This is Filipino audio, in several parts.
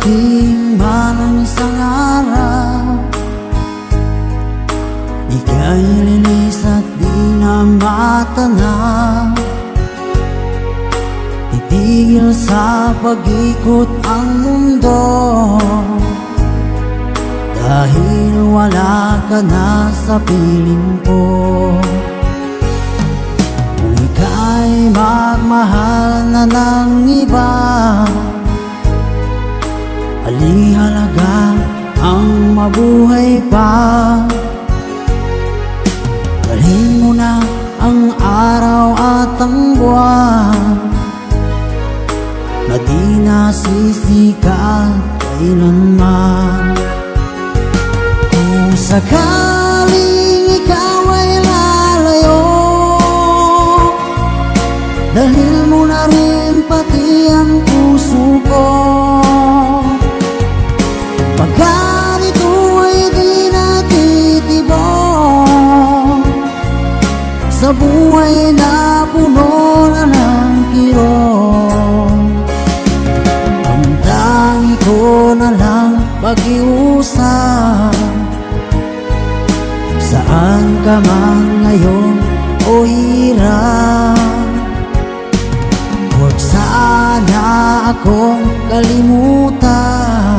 Darating man ang isang araw, ika'y lilis at di na matanaw. Titigil sa pag-ikot ang mundo, dahil wala ka na sa piling ko. Kung ika'y magmahal na ng iba, alihalaga ang mabuhay pa. Dalhin mo na ang araw at ang buwan, na di nasisikat kailanman. Kung sakaling ikaw ay lalayo, dalhin mo na rin pati ang puso ko. Pagkat ito ay di natitibok sa buhay na puno na ng kirot, ang tangi ko na lang pag-iusap. Saan ka man ngayon o hirap, huwag sana akong kalimutan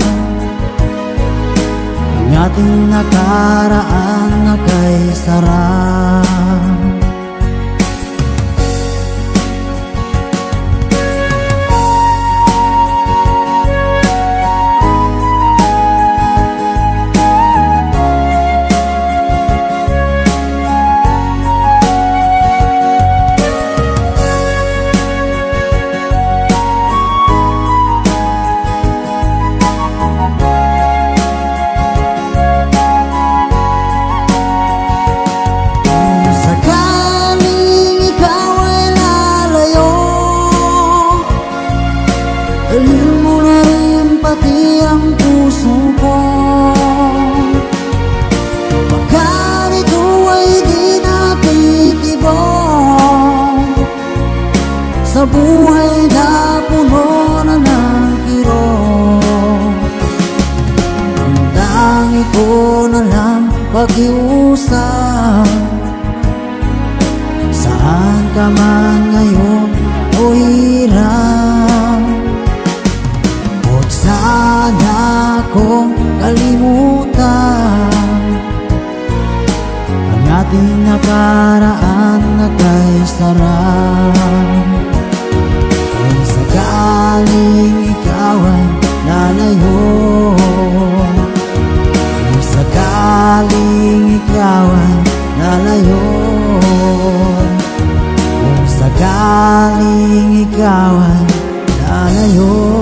ang ating nakaraan na kay sarap. Dalhin mo na rin pati ang puso ko. Pagkat ito ay di natitibok sa buhay na puno na ng kirot, ang tangi ko na lang pag-iusap. Saan ka man ngayon o hirap, huwag sana akong kalimutan ang ating nakaraan na kay sarap. Kung sakaling ikaw ay lalayo, kung sakaling ikaw ay lalayo, kung sakaling ikaw ay lalayo,